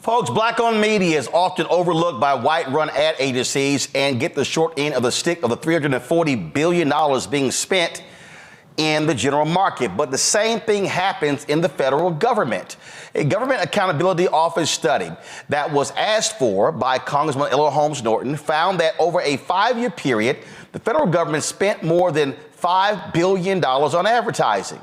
Folks, black-owned media is often overlooked by white-run ad agencies and get the short end of the stick of the $340 billion being spent in the general market. But the same thing happens in the federal government. A Government Accountability Office study that was asked for by Congresswoman Eleanor Holmes Norton found that over a 5-year period, the federal government spent more than $5 billion on advertising.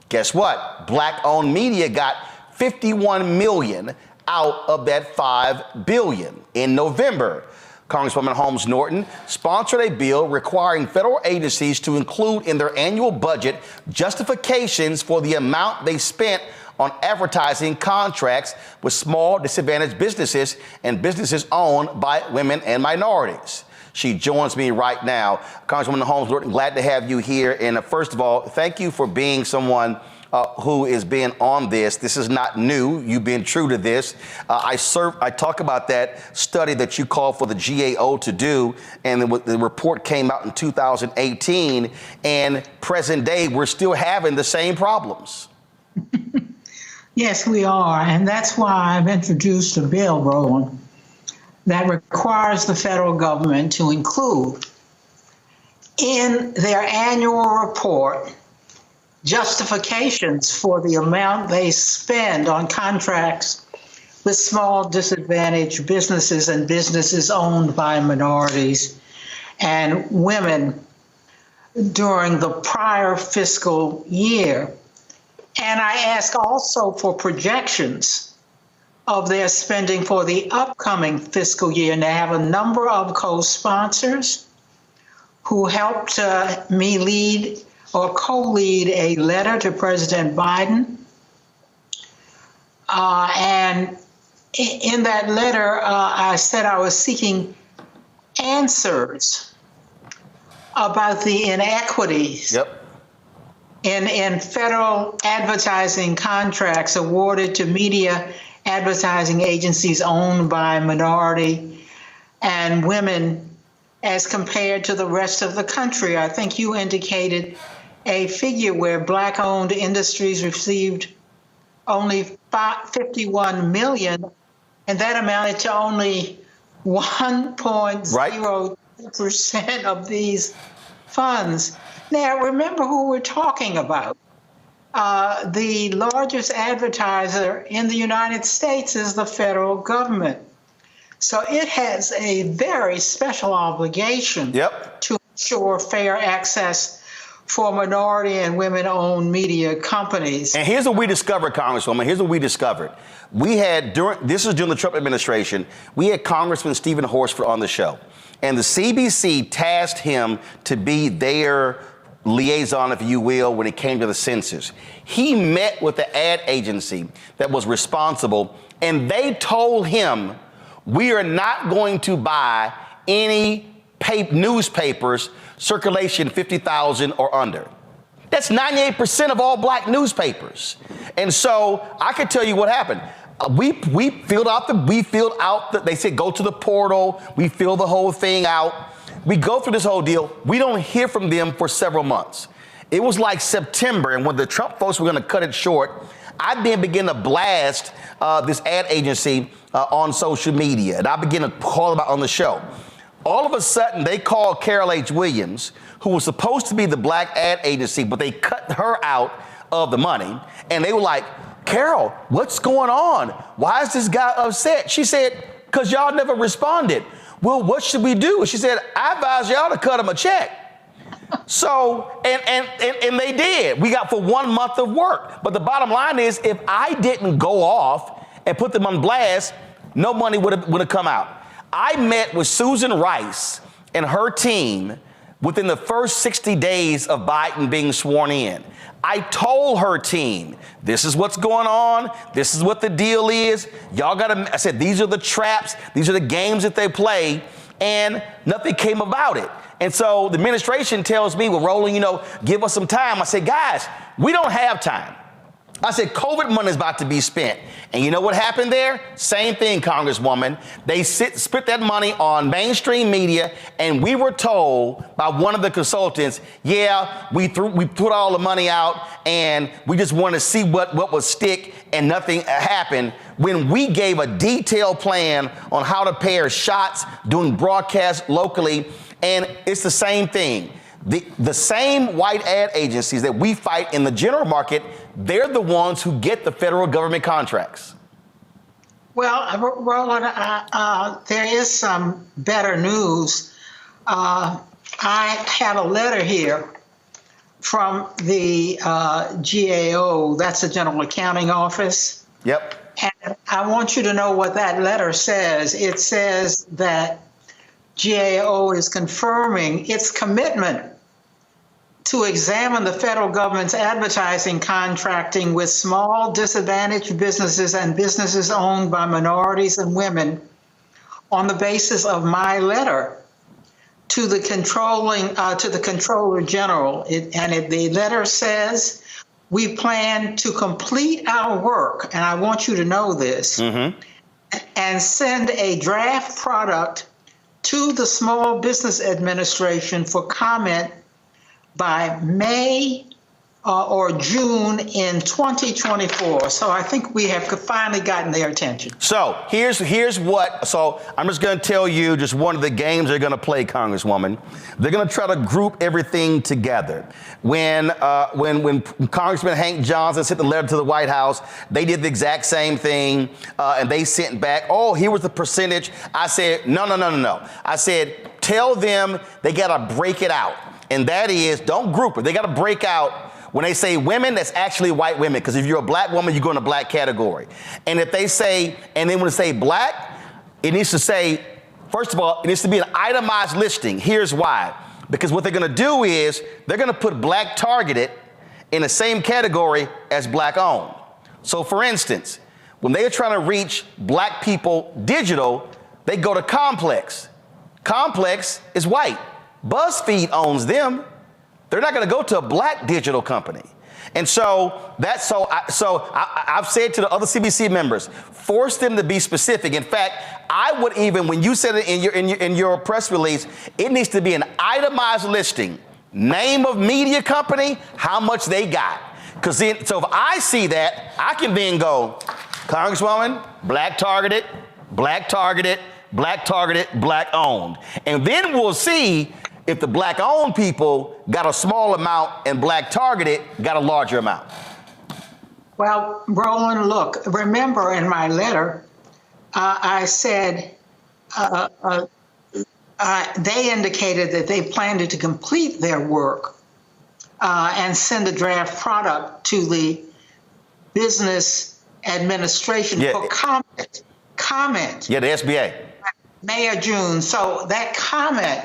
Guess what? Black-owned media got $51 million out of that $5 billion. In November, Congresswoman Holmes Norton sponsored a bill requiring federal agencies to include in their annual budget justifications for the amount they spent on advertising contracts with small disadvantaged businesses and businesses owned by women and minorities. She joins me right now. Congresswoman Holmes Norton, glad to have you here. And first of all, thank you for being someone who is being on this. This is not new. You've been true to this. I talk about that study that you called for the GAO to do, and the report came out in 2018, and present day, we're still having the same problems. Yes, we are, and that's why I've introduced a bill, Roland, that requires the federal government to include in their annual report justifications for the amount they spend on contracts with small disadvantaged businesses and businesses owned by minorities and women during the prior fiscal year. And I ask also for projections of their spending for the upcoming fiscal year. And they have a number of co-sponsors who helped me lead or co-lead a letter to President Biden. And in that letter, I said I was seeking answers about the inequities in federal advertising contracts awarded to media advertising agencies owned by minority and women as compared to the rest of the country. I think you indicated a figure where Black-owned industries received only $51 million, and that amounted to only 1.02% of these funds. Now, remember who we're talking about. The largest advertiser in the United States is the federal government. So it has a very special obligation to ensure fair access for minority and women-owned media companies. And here's what we discovered, Congresswoman. Here's what we discovered. We had, this is during the Trump administration, we had Congressman Stephen Horsford on the show. And the CBC tasked him to be their liaison, if you will, when it came to the census. He met with the ad agency that was responsible, and they told him, we are not going to buy any newspapers circulation 50,000 or under. That's 98% of all black newspapers. And so I could tell you what happened. We filled out they said, go to the portal. We fill the whole thing out. We go through this whole deal. We don't hear from them for several months. It was like September, and when the Trump folks were going to cut it short, I then began to blast this ad agency on social media, and I began to call about on the show. All of a sudden, they called Carol H. Williams, who was supposed to be the black ad agency, but they cut her out of the money, and they were like, Carol, what's going on? Why is this guy upset? She said, because y'all never responded. Well, what should we do? She said, I advise y'all to cut him a check. So, and they did. We got for 1 month of work. But the bottom line is, if I didn't go off and put them on blast, no money would have come out. I met with Susan Rice and her team within the first 60 days of Biden being sworn in. I told her team, this is what's going on. This is what the deal is. Y'all I said, these are the traps. These are the games that they play. And nothing came about it. And so the administration tells me, well, Roland, give us some time. I said, guys, we don't have time. I said, COVID money is about to be spent. And you know what happened there? Same thing, Congresswoman. They spent that money on mainstream media, and we were told by one of the consultants, yeah, we put all the money out, and we just want to see what would stick, and nothing happened. When we gave a detailed plan on how to pair shots, doing broadcasts locally, and it's the same thing. The same white ad agencies that we fight in the general market, they're the ones who get the federal government contracts. Well, Roland, there is some better news. I have a letter here from the GAO, that's the General Accounting Office. Yep. And I want you to know what that letter says. It says that GAO is confirming its commitment to examine the federal government's advertising contracting with small disadvantaged businesses and businesses owned by minorities and women on the basis of my letter to the Controller General. The letter says we plan to complete our work, and I want you to know this, and send a draft product to the Small Business Administration for comment by May or June in 2024. So I think we have finally gotten their attention. So here's what, so I'm just going to tell you just one of the games they're going to play, Congresswoman. They're going to try to group everything together. When Congressman Hank Johnson sent the letter to the White House, they did the exact same thing, and they sent back, oh, here was the percentage. I said, no. I said, tell them they got to break it out. And that is, don't group it. They got to break out. When they say women, that's actually white women, because if you're a black woman, you go in a black category. And if they say, and then when they say black, it needs to say, first of all, it needs to be an itemized listing. Here's why. Because what they're going to do is they're going to put black targeted in the same category as black owned. So for instance, when they're trying to reach black people digital, they go to Complex. Complex is white. BuzzFeed owns them. They're not going to go to a black digital company. And so I've said to the other CBC members, force them to be specific. In fact, I would even, when you said it in your press release, it needs to be an itemized listing. Name of media company, how much they got. Because then, so if I see that, I can then go, Congresswoman, black targeted, black targeted, black targeted, black owned. And then we'll see if the black owned people got a small amount and black targeted got a larger amount. Well, Roland, look, remember in my letter, I said they indicated that they planned to complete their work and send a draft product to the Business Administration for comment. Yeah, the SBA. May or June. So that comment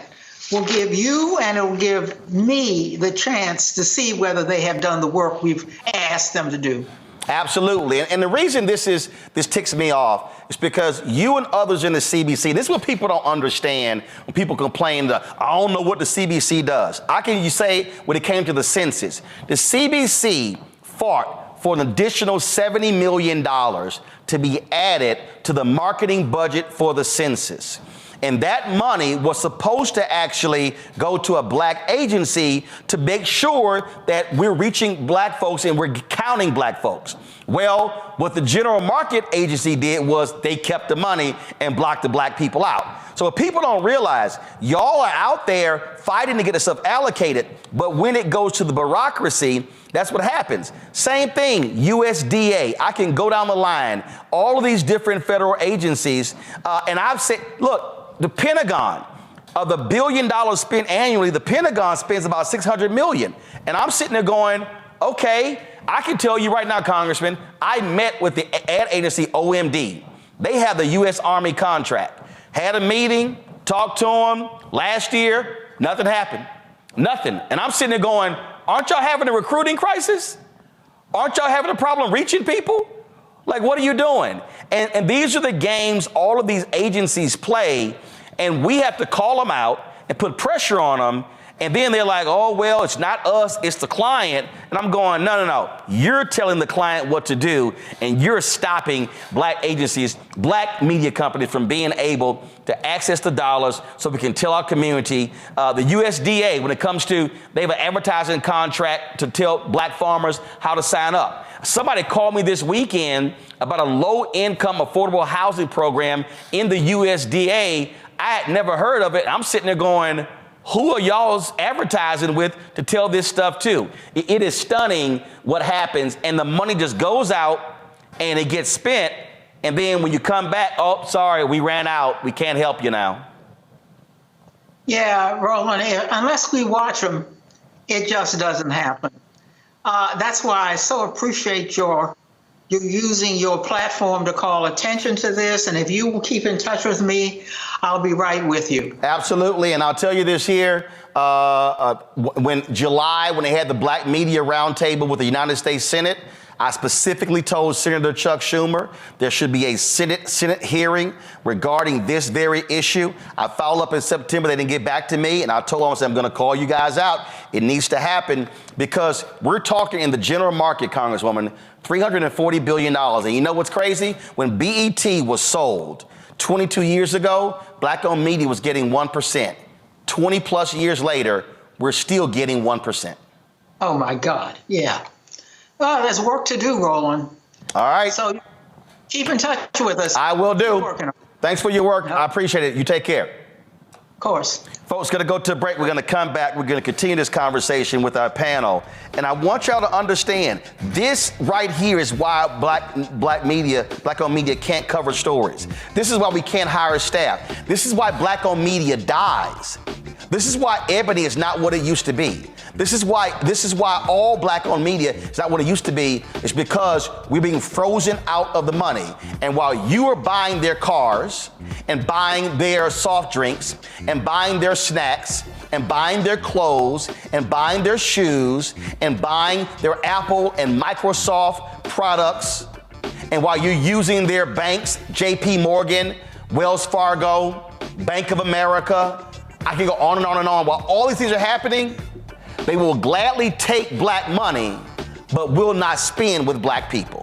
will give you and it will give me the chance to see whether they have done the work we've asked them to do. Absolutely. And the reason this ticks me off is because you and others in the CBC, this is what people don't understand when people complain that I don't know what the CBC does. You say when it came to the census, the CBC fought for an additional $70 million to be added to the marketing budget for the census. And that money was supposed to actually go to a black agency to make sure that we're reaching black folks and we're counting black folks. Well, what the general market agency did was they kept the money and blocked the black people out. So what people don't realize, y'all are out there fighting to get this stuff allocated, but when it goes to the bureaucracy, that's what happens. Same thing, USDA. I can go down the line, all of these different federal agencies, and I've said, look, the Pentagon, of the $1 billion spent annually, the Pentagon spends about $600 million. And I'm sitting there going, okay, I can tell you right now, Congressman, I met with the ad agency OMD. They have the U.S. Army contract. Had a meeting, talked to them last year, nothing happened. Nothing. And I'm sitting there going, aren't y'all having a recruiting crisis? Aren't y'all having a problem reaching people? Like, what are you doing? And these are the games all of these agencies play, and we have to call them out and put pressure on them And then they're like, oh, well, it's not us, it's the client. And I'm going, no. You're telling the client what to do, and you're stopping black agencies, black media companies from being able to access the dollars so we can tell our community. The USDA, when it comes to, they have an advertising contract to tell black farmers how to sign up. Somebody called me this weekend about a low-income affordable housing program in the USDA. I had never heard of it. I'm sitting there going, who are y'all's advertising with to tell this stuff to? It is stunning what happens, and the money just goes out and it gets spent. And then when you come back, oh, sorry, we ran out. We can't help you now. Yeah, Roland, unless we watch them, it just doesn't happen. That's why I so appreciate you using your platform to call attention to this. And if you will keep in touch with me, I'll be right with you. Absolutely. And I'll tell you this here, when they had the Black Media Roundtable with the United States Senate, I specifically told Senator Chuck Schumer there should be a Senate hearing regarding this very issue. I followed up in September. They didn't get back to me, and I told them, I said, I'm going to call you guys out. It needs to happen because we're talking in the general market, Congresswoman, $340 billion. And you know what's crazy? When BET was sold 22 years ago, black-owned media was getting 1%. 20 plus years later, we're still getting 1%. Oh, my God. Yeah. Well, there's work to do, Roland. All right. So keep in touch with us. I will do. Thanks for your work. Yep. I appreciate it. You take care. Of course. Folks, going to go to a break. We're going to come back. We're going to continue this conversation with our panel. And I want y'all to understand, this right here is why black-owned media can't cover stories. This is why we can't hire staff. This is why black-owned media dies. This is why Ebony is not what it used to be. This is why all black-owned media is not what it used to be. It's because we're being frozen out of the money. And while you are buying their cars and buying their soft drinks and buying their snacks and buying their clothes and buying their shoes and buying their Apple and Microsoft products, and while you're using their banks, JP Morgan, Wells Fargo, Bank of America, I can go on and on and on. While all these things are happening, they will gladly take black money, but will not spend with black people.